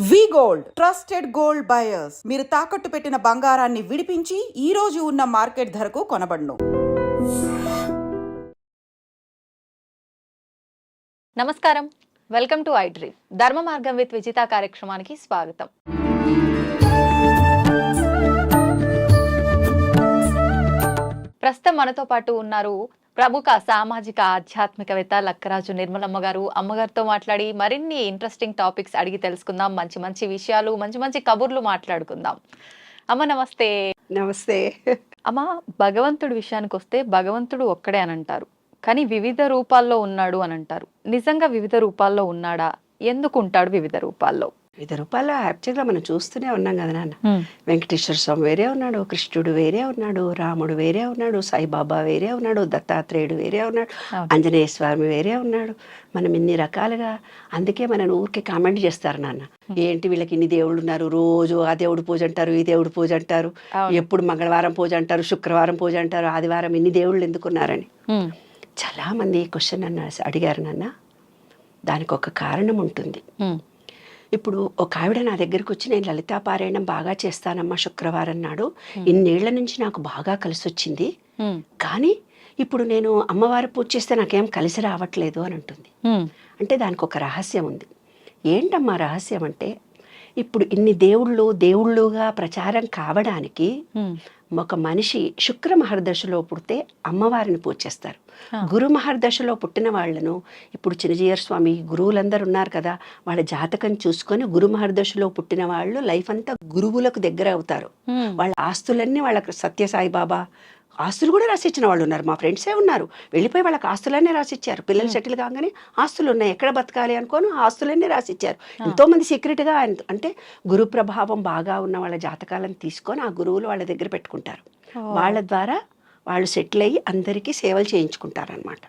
వి gold trusted gold buyers. మీరు తాకట్టు పెట్టిన బంగారాన్ని విడిపించి ఈ రోజు ఉన్న మార్కెట్ ధరకు కొనబడును. నమస్కారం, వెల్కమ్ టు ఐ డ్రీమ్. ధర్మ మార్గం విత్ విజిత కార్యక్రమానికి స్వాగతం. ప్రస్తుతం మనతో పాటు ఉన్నారు ప్రముఖ సామాజిక ఆధ్యాత్మికవేత్త లక్కరాజు నిర్మలమ్మ గారు. అమ్మగారితో మాట్లాడి మరిన్ని ఇంట్రెస్టింగ్ టాపిక్స్ అడిగి తెలుసుకుందాం. మంచి మంచి విషయాలు, మంచి మంచి కబుర్లు మాట్లాడుకుందాం. అమ్మ నమస్తే. నమస్తే అమ్మ, భగవంతుడి విషయానికి వస్తే భగవంతుడు ఒక్కడే అని అంటారు, కానీ వివిధ రూపాల్లో ఉన్నాడు అని అంటారు. నిజంగా వివిధ రూపాల్లో ఉన్నాడా? ఎందుకు ఉంటాడు వివిధ రూపాల్లో? వివిధ రూపాల్లో యాక్చువల్గా మనం చూస్తూనే ఉన్నాం కదా నాన్న. వెంకటేశ్వర స్వామి వేరే ఉన్నాడు, కృష్ణుడు వేరే ఉన్నాడు, రాముడు వేరే ఉన్నాడు, సాయిబాబా వేరే ఉన్నాడు, దత్తాత్రేయుడు వేరే ఉన్నాడు, ఆంజనేయ స్వామి వేరే ఉన్నాడు. మనం ఇన్ని రకాలుగా, అందుకే మనం ఊరికే కామెంట్ చేస్తారు నాన్న, ఏంటి వీళ్ళకి ఇన్ని దేవుళ్ళు ఉన్నారు, రోజు ఆ దేవుడు పూజ అంటారు, ఈ దేవుడు పూజ అంటారు, ఎప్పుడు మంగళవారం పూజ అంటారు, శుక్రవారం పూజ అంటారు, ఆదివారం ఇన్ని దేవుళ్ళు ఎందుకున్నారని చాలా మంది క్వశ్చన్ అడిగారు నాన్న. దానికి ఒక కారణం ఉంటుంది. ఇప్పుడు ఒక ఆవిడ నా దగ్గరకు వచ్చి, నేను లలితా పారాయణం బాగా చేస్తానమ్మా, శుక్రవారం నాడు ఇన్నేళ్ల నుంచి నాకు బాగా కలిసి వచ్చింది, కానీ ఇప్పుడు నేను అమ్మవారి పూజ చేస్తే నాకేం కలిసి రావట్లేదు అని అంటుంది. అంటే దానికి ఒక రహస్యం ఉంది. ఏంటమ్మా రహస్యం అంటే, ఇప్పుడు ఇన్ని దేవుళ్ళుగా ప్రచారం కావడానికి ఒక మనిషి శుక్ర మహర్దశలో పుడితే అమ్మవారిని పూజ చేస్తారు. గురు మహర్దశలో పుట్టిన వాళ్లను, ఇప్పుడు చిన్నజీయర్ స్వామి గురువులందరూ ఉన్నారు కదా, వాళ్ళ జాతకం చూసుకొని గురు మహర్దశలో పుట్టిన వాళ్ళు లైఫ్ అంతా గురువులకు దగ్గర అవుతారు. వాళ్ళ ఆస్తులన్నీ వాళ్ళకి సత్యసాయిబాబా ఆస్తులు కూడా రాసిచ్చిన వాళ్ళు ఉన్నారు. మా ఫ్రెండ్సే ఉన్నారు, వెళ్ళిపోయి వాళ్ళకి ఆస్తులన్నీ రాసిచ్చారు. పిల్లలు సెటిల్ కాగానే ఆస్తులు ఉన్నాయి, ఎక్కడ బతకాలి అనుకోని ఆస్తులన్నీ రాసిచ్చారు. ఎంతోమంది సీక్రెట్గా, అంటే గురు ప్రభావం బాగా ఉన్న వాళ్ళ జాతకాలను తీసుకొని ఆ గురువులు వాళ్ళ దగ్గర పెట్టుకుంటారు. వాళ్ళ ద్వారా వాళ్ళు సెటిల్ అయ్యి అందరికీ సేవలు చేయించుకుంటారనమాట.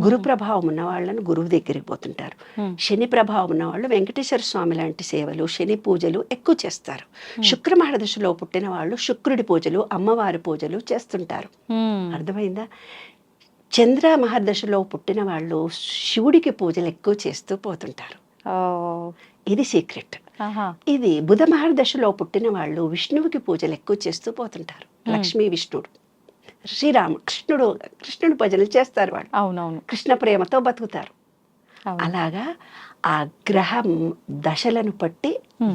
గురు ప్రభావం ఉన్న వాళ్ళను గురువు దగ్గరికి పోతుంటారు. శని ప్రభావం ఉన్న వాళ్ళు వెంకటేశ్వర స్వామి లాంటి సేవలు, శని పూజలు ఎక్కువ చేస్తారు. శుక్ర మహర్దశలో పుట్టిన వాళ్ళు శుక్రుడి పూజలు, అమ్మవారి పూజలు చేస్తుంటారు. అర్థమైందా? చంద్ర మహర్దశలో పుట్టిన వాళ్ళు శివుడికి పూజలు ఎక్కువ చేస్తూ పోతుంటారు. ఇది సీక్రెట్. ఇది బుధ మహర్దశలో పుట్టిన వాళ్ళు విష్ణువుకి పూజలు ఎక్కువ చేస్తూ పోతుంటారు. లక్ష్మీ విష్ణుడు, కృష్ణుడు భజనలు చేస్తారు వాళ్ళు. అవునవును, కృష్ణ ప్రేమతో బతుకుతారు. అలాగా ఆ గ్రహ దశలను బట్టి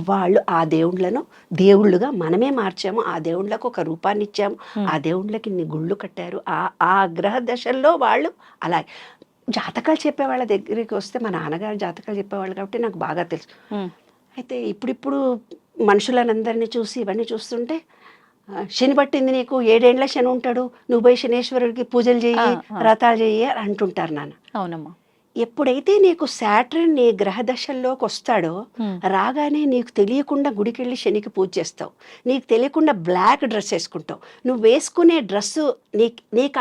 వాళ్ళు ఆ దేవుళ్ళను దేవుళ్ళుగా మనమే మార్చాము. ఆ దేవుళ్ళకు ఒక రూపాన్ని ఇచ్చాము, ఆ దేవుళ్ళకి ఇన్ని గుళ్ళు కట్టారు. ఆ గ్రహ దశల్లో వాళ్ళు అలా జాతకాలు చెప్పే వాళ్ళ దగ్గరికి వస్తే, మా నాన్నగారు జాతకాలు చెప్పేవాళ్ళు కాబట్టి నాకు బాగా తెలుసు. అయితే ఇప్పుడిప్పుడు మనుషులనందరినీ చూసి ఇవన్నీ చూస్తుంటే, శని పట్టింది నీకు, 7 ఏళ్ల శని ఉంటాడు, నువ్వు పోయి శనేశ్వరుడికి పూజలు చెయ్యి, వ్రతాలు చెయ్యి అని అంటుంటారు నాన్న. అవునమ్మా. ఎప్పుడైతే నీకు శాటర్న్ నీ గ్రహ దశల్లోకి వస్తాడో, రాగానే నీకు తెలియకుండా గుడికెళ్ళి శనికి పూజ చేస్తావు, నీకు తెలియకుండా బ్లాక్ డ్రెస్ వేసుకుంటావు. నువ్వు వేసుకునే డ్రెస్సు నీకు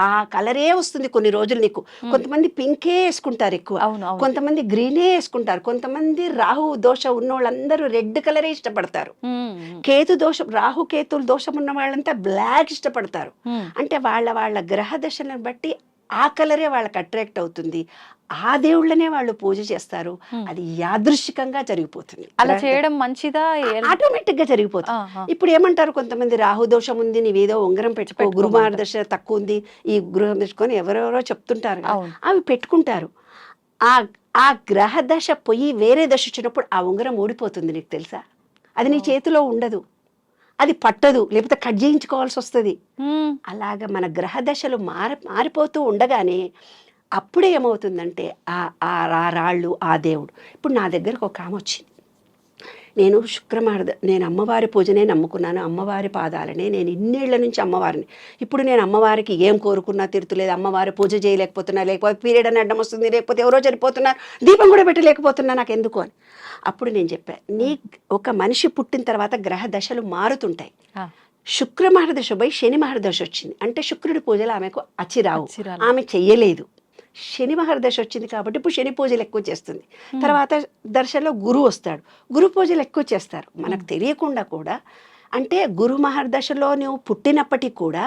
ఆ కలరే వస్తుంది కొన్ని రోజులు నీకు. కొంతమంది పింకే వేసుకుంటారు ఎక్కువ, కొంతమంది గ్రీనే వేసుకుంటారు, కొంతమంది రాహు దోషం ఉన్న వాళ్ళందరూ రెడ్ కలరే ఇష్టపడతారు. కేతు దోషం, రాహు కేతులు దోషం ఉన్న వాళ్ళంతా బ్లాక్ ఇష్టపడతారు. అంటే వాళ్ళ గ్రహ దశలను బట్టి ఆ కలరే వాళ్ళకి అట్రాక్ట్ అవుతుంది. ఆ దేవుళ్ళనే వాళ్ళు పూజ చేస్తారు. అది యాదృశ్చికంగా జరిగిపోతుంది. అలా చేయడం మంచిదా? ఆటోమేటిక్ గా జరిగిపోతుంది. ఇప్పుడు ఏమంటారు కొంతమంది, రాహుదోషం ఉంది, నీవేదో ఉంగరం పెట్టుకో, గురు మార్గదర్శ తక్కువ ఉంది, ఈ గృహం తెచ్చుకొని ఎవరెవరో చెప్తుంటారు, అవి పెట్టుకుంటారు. ఆ గ్రహ దశ పోయి వేరే దశ వచ్చినప్పుడు ఆ ఉంగరం ఊడిపోతుంది. నీకు తెలుసా? అది నీ చేతిలో ఉండదు, అది పట్టదు, లేకపోతే కట్ చేయించుకోవాల్సి వస్తుంది. అలాగా మన గ్రహ దశలు మారిపోతూ ఉండగానే అప్పుడే ఏమవుతుందంటే ఆ రాళ్ళు, ఆ దేవుడు. ఇప్పుడు నా దగ్గరకు ఒక ఆమె వచ్చింది, నేను అమ్మవారి పూజనే నమ్ముకున్నాను, అమ్మవారి పాదాలనే, నేను ఇన్నేళ్ల నుంచి అమ్మవారిని, ఇప్పుడు నేను అమ్మవారికి ఏం కోరుకున్నా తిరుతులేదు, అమ్మవారి పూజ చేయలేకపోతున్నా, లేకపోతే పీరియడ్ అని అడ్డం వస్తుంది, లేకపోతే ఎవరో చనిపోతున్నారు, దీపం కూడా పెట్టలేకపోతున్నా, నాకు ఎందుకు అని. అప్పుడు నేను చెప్పాను, ఒక మనిషి పుట్టిన తర్వాత గ్రహ దశలు మారుతుంటాయి. శుక్ర మహర్దశ పోయి శని మహర్దశ వచ్చింది అంటే శుక్రుడి పూజలు ఆమెకు అచ్చిరావు, ఆమె చెయ్యలేదు. శని మహర్దశ వచ్చింది కాబట్టి ఇప్పుడు శని పూజలు ఎక్కువ చేస్తుంది. తర్వాత దర్శలో గురువు వస్తాడు, గురు పూజలు ఎక్కువ చేస్తారు. మనకు తెలియకుండా కూడా, అంటే గురు మహర్దశలో నువ్వు పుట్టినప్పటికీ కూడా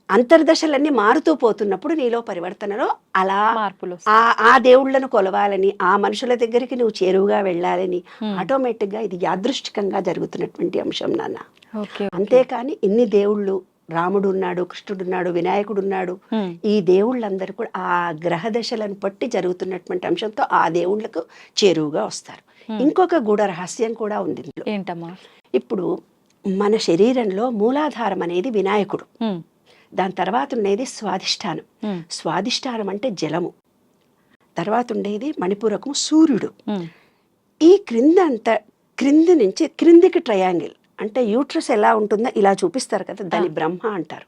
అంతర్దశలన్నీ మారుతూ పోతున్నప్పుడు నీలో పరివర్తనలో అలా మార్పులు ఆ దేవుళ్ళను కొలవాలని, ఆ మనుషుల దగ్గరికి నువ్వు చేరువుగా వెళ్ళాలని ఆటోమేటిక్గా ఇది యాదృష్టికంగా జరుగుతున్నటువంటి అంశం నాన్న. అంతేకాని ఇన్ని దేవుళ్ళు, రాముడు ఉన్నాడు, కృష్ణుడు ఉన్నాడు, వినాయకుడు ఉన్నాడు, ఈ దేవుళ్ళందరూ కూడా ఆ గ్రహ దశలను బట్టి జరుగుతున్నటువంటి అంశంతో ఆ దేవుళ్ళకు చేరువుగా వస్తారు. ఇంకొక గూఢ రహస్యం కూడా ఉంది ఇందులో. ఏంటమ్మా? ఇప్పుడు మన శరీరంలో మూలాధారం అనేది వినాయకుడు, దాని తర్వాత ఉండేది స్వాధిష్టానం. స్వాధిష్టానం అంటే జలము, తర్వాత ఉండేది మణిపూరకము సూర్యుడు. ఈ క్రింది నుంచి క్రిందికి ట్రయాంగిల్ అంటే యూట్రస్ ఎలా ఉంటుందో ఇలా చూపిస్తారు కదా, దాన్ని బ్రహ్మ అంటారు.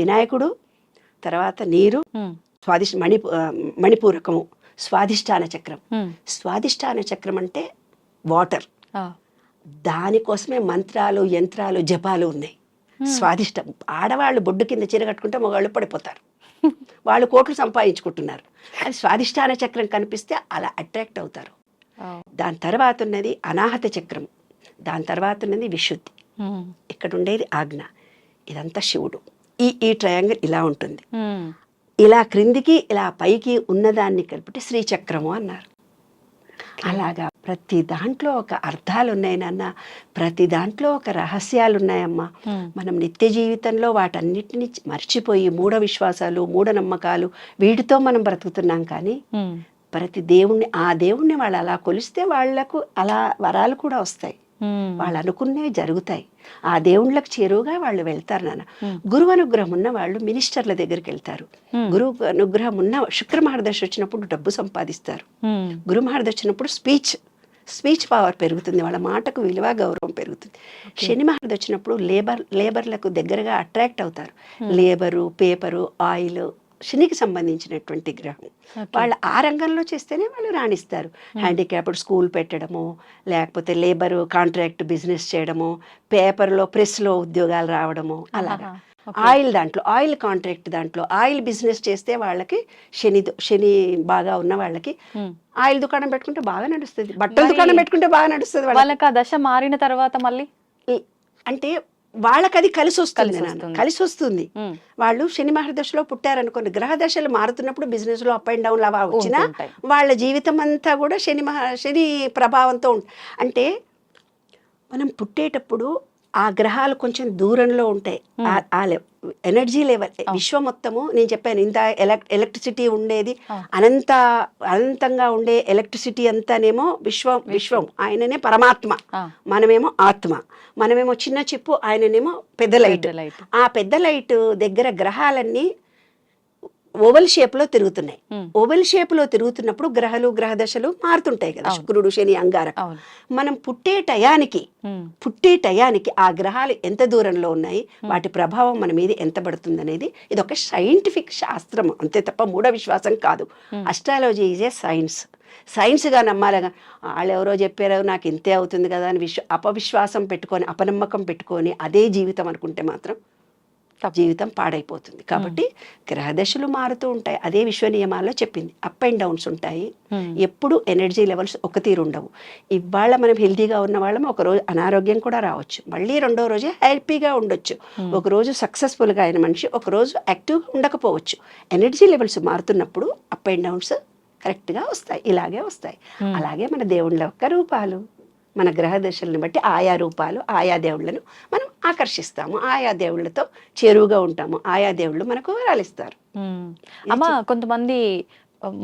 వినాయకుడు, తర్వాత నీరు, మణిపూరకము, స్వాధిష్టాన చక్రం. స్వాధిష్టాన చక్రం అంటే వాటర్, దానికోసమే మంత్రాలు, యంత్రాలు, జపాలు ఉన్నాయి. స్వాదిష్టం. ఆడవాళ్ళు బొడ్డు కింద చీర కట్టుకుంటే మగవాళ్ళు పడిపోతారు, వాళ్ళు కోట్లు సంపాదించుకుంటున్నారు. అది స్వాదిష్టాన చక్రం కనిపిస్తే అలా అట్రాక్ట్ అవుతారు. దాని తర్వాత ఉన్నది అనాహత చక్రం, దాని తర్వాత ఉన్నది విశుద్ధి, ఇక్కడ ఉండేది ఆజ్ఞ, ఇదంతా శివుడు. ఈ ట్రయాంగిల్ ఇలా ఉంటుంది. ఇలా క్రిందికి ఇలా పైకి ఉన్నదాన్ని కలిపితే శ్రీచక్రము అన్నారు. అలాగా ప్రతి దాంట్లో ఒక అర్థాలు ఉన్నాయి నాన్న, ప్రతి దాంట్లో ఒక రహస్యాలు ఉన్నాయమ్మా. మనం నిత్య జీవితంలో వాటన్నిటిని మర్చిపోయి మూఢ విశ్వాసాలు, మూఢనమ్మకాలు, వీటితో మనం బ్రతుకుతున్నాం. కానీ ప్రతి దేవుణ్ణి, ఆ దేవుణ్ణి వాళ్ళు అలా కొలిస్తే వాళ్లకు అలా వరాలు కూడా వస్తాయి, వాళ్ళు అనుకున్నవి జరుగుతాయి. ఆ దేవుళ్ళకి చేరువుగా వాళ్ళు వెళ్తారు నాన్న. గురువు అనుగ్రహం ఉన్న వాళ్ళు మినిస్టర్ల దగ్గరికి వెళ్తారు. గురువు అనుగ్రహం ఉన్న శుక్ర మహర్దశ వచ్చినప్పుడు డబ్బు సంపాదిస్తారు. గురు మహర్దశ వచ్చినప్పుడు స్పీచ్ పవర్ పెరుగుతుంది, వాళ్ళ మాటకు విలువ, గౌరవం పెరుగుతుంది. శని మహర్దశ వచ్చినప్పుడు లేబర్లకు దగ్గరగా అట్రాక్ట్ అవుతారు. లేబరు, పేపరు, ఆయిల్ శనికి సంబంధించినటువంటి గ్రహం. వాళ్ళు ఆ రంగంలో చేస్తేనే వాళ్ళు రాణిస్తారు. హ్యాండిక్యాప్డ్ స్కూల్ పెట్టడము, లేకపోతే లేబరు కాంట్రాక్ట్ బిజినెస్ చేయడము, పేపర్లో ప్రెస్లో ఉద్యోగాలు రావడము, అలాగా. ఆయిల్ దాంట్లో, ఆయిల్ కాంట్రాక్ట్ దాంట్లో, ఆయిల్ బిజినెస్ చేస్తే వాళ్ళకి శని బాగా ఉన్న వాళ్ళకి ఆయిల్ దుకాణం పెట్టుకుంటే బాగా నడుస్తుంది, బట్టల దుకాణం పెట్టుకుంటే బాగా నడుస్తుంది. వాళ్ళకి ఆ దశ మారిన తర్వాత మళ్ళీ అంటే వాళ్ళకి అది కలిసి వస్తుంది. వాళ్ళు శని మహర్దశలో పుట్టారనుకోండి, గ్రహ దశలు మారుతున్నప్పుడు బిజినెస్ లో అప్ అండ్ డౌన్ అలా వచ్చినా వాళ్ళ జీవితం అంతా కూడా శని ప్రభావంతో అంటే మనం పుట్టేటప్పుడు ఆ గ్రహాలు కొంచెం దూరంలో ఉంటాయి. ఆ ఎనర్జీ లెవెల్ విశ్వం మొత్తము, నేను చెప్పాను ఇంత ఎలక్ట్రిసిటీ ఉండేది, అనంతంగా ఉండే ఎలక్ట్రిసిటీ అంతానేమో విశ్వం, ఆయననే పరమాత్మ, మనమేమో ఆత్మ, మనమేమో చిన్న చిప్పు, ఆయననేమో పెద్ద లైట్. ఆ పెద్ద లైట్ దగ్గర గ్రహాలన్నీ ఓవల్ షేప్ లో తిరుగుతున్నాయి. ఓవల్ షేప్ లో తిరుగుతున్నప్పుడు గ్రహ దశలు మారుతుంటాయి కదా, శుక్రుడు, శని, అంగారకం. మనం పుట్టే టయానికి ఆ గ్రహాలు ఎంత దూరంలో ఉన్నాయి, వాటి ప్రభావం మన మీద ఎంత పడుతుంది అనేది ఇది ఒక సైంటిఫిక్ శాస్త్రం, అంతే తప్ప మూఢ విశ్వాసం కాదు. అస్ట్రాలజీ ఈజ్ ఏ సైన్స్గా నమ్మాలిగా. వాళ్ళు ఎవరో చెప్పారో నాకు ఇంతే అవుతుంది కదా అని అపవిశ్వాసం పెట్టుకొని, అపనమ్మకం పెట్టుకొని అదే జీవితం అనుకుంటే మాత్రం జీవితం పాడైపోతుంది. కాబట్టి గ్రహదశలు మారుతూ ఉంటాయి, అదే విశ్వ నియమాల్లో చెప్పింది. అప్ అండ్ డౌన్స్ ఉంటాయి, ఎప్పుడు ఎనర్జీ లెవెల్స్ ఒక తీరు ఉండవు. ఇవాళ మనం హెల్తీగా ఉన్న వాళ్ళం ఒకరోజు అనారోగ్యం కూడా రావచ్చు, మళ్ళీ రెండో రోజే హ్యాపీగా ఉండొచ్చు. ఒకరోజు సక్సెస్ఫుల్గా అయిన మనిషి ఒకరోజు యాక్టివ్గా ఉండకపోవచ్చు. ఎనర్జీ లెవెల్స్ మారుతున్నప్పుడు అప్ అండ్ డౌన్స్ కరెక్ట్గా వస్తాయి, ఇలాగే వస్తాయి. అలాగే మన దేవుళ్ళ యొక్క రూపాలు, మన గ్రహ దశల్ని బట్టి ఆయా రూపాలు, ఆయా దేవుళ్ళను మనం ఆకర్షిస్తాము, ఆయా దేవుళ్ళతో చేరువుగా ఉంటాము, ఆయా దేవుళ్ళు మనకు వరాలిస్తారు. అమ్మ, కొంతమంది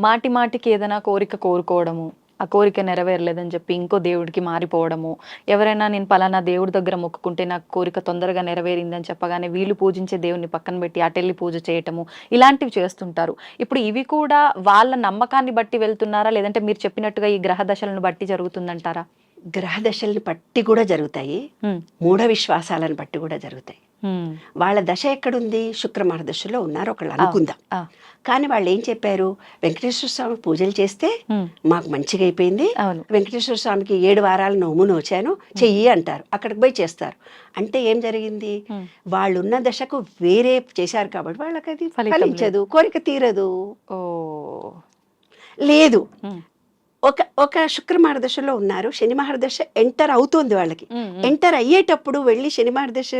మాటికి ఏదైనా కోరిక కోరుకోవడము, ఆ కోరిక నెరవేరలేదని చెప్పి ఇంకో దేవుడికి మారిపోవడము, ఎవరైనా నేను పలానా దేవుడి దగ్గర మొక్కుకుంటే నాకు కోరిక తొందరగా నెరవేరిందని చెప్పగానే వీళ్ళు పూజించే దేవుడిని పక్కన పెట్టి అటెళ్ళి పూజ చేయటము, ఇలాంటివి చేస్తుంటారు. ఇప్పుడు ఇవి కూడా వాళ్ళ నమ్మకాన్ని బట్టి వెళ్తున్నారా, లేదంటే మీరు చెప్పినట్టుగా ఈ గ్రహ దశలను బట్టి జరుగుతుందంటారా? గ్రహ దశల్ని బట్టి కూడా జరుగుతాయి, మూఢ విశ్వాసాలను బట్టి కూడా జరుగుతాయి. వాళ్ళ దశ ఎక్కడుంది, శుక్ర మహర్దశలో ఉన్నారు ఒకళ్ళు అనుకుందాం. కానీ వాళ్ళు ఏం చెప్పారు, వెంకటేశ్వర స్వామి పూజలు చేస్తే మాకు మంచిగా అయిపోయింది, వెంకటేశ్వర స్వామికి 7 వారాలు నోము నోచాను చెయ్యి అంటారు, అక్కడికి పోయి చేస్తారు. అంటే ఏం జరిగింది, వాళ్ళున్న దశకు వేరే చేశారు కాబట్టి వాళ్ళకి అది ఫలించదు, కోరిక తీరదు. లేదు ఒక శుక్ర మహర్దశలో ఉన్నారు, శని మహర్దశ ఎంటర్ అవుతోంది వాళ్ళకి. ఎంటర్ అయ్యేటప్పుడు వెళ్ళి శని మహర్దశ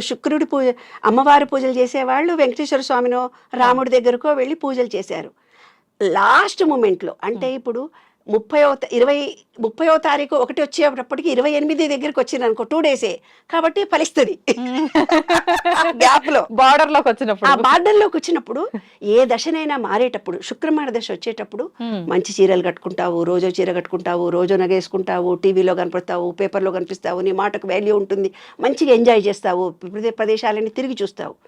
శుక్రుడి పూజ, అమ్మవారి పూజలు చేసేవాళ్ళు వెంకటేశ్వర స్వామినో రాముడి దగ్గరకో వెళ్ళి పూజలు చేశారు. లాస్ట్ మూమెంట్లో అంటే ఇప్పుడు 30వ తారీఖు ఒకటి వచ్చేటప్పటికి 28 దగ్గరికి వచ్చింది అనుకో, 2 డేసే కాబట్టి ఫలిస్తుంది. గ్యాప్ లో బార్డర్ లోకి ఆ వచ్చినప్పుడు బార్డర్ లోకి వచ్చినప్పుడు ఏ దశనైనా మారేటప్పుడు, శుక్రమార దశ వచ్చేటప్పుడు మంచి చీరలు కట్టుకుంటావు, రోజో చీర కట్టుకుంటావు, రోజో నగేసుకుంటావు, టీవీలో కనపడతావు, పేపర్లో కనిపిస్తావు, నీ మాటకు వాల్యూ ఉంటుంది, మంచిగా ఎంజాయ్ చేస్తావు, ప్రదేశాలని తిరిగి చూస్తావు.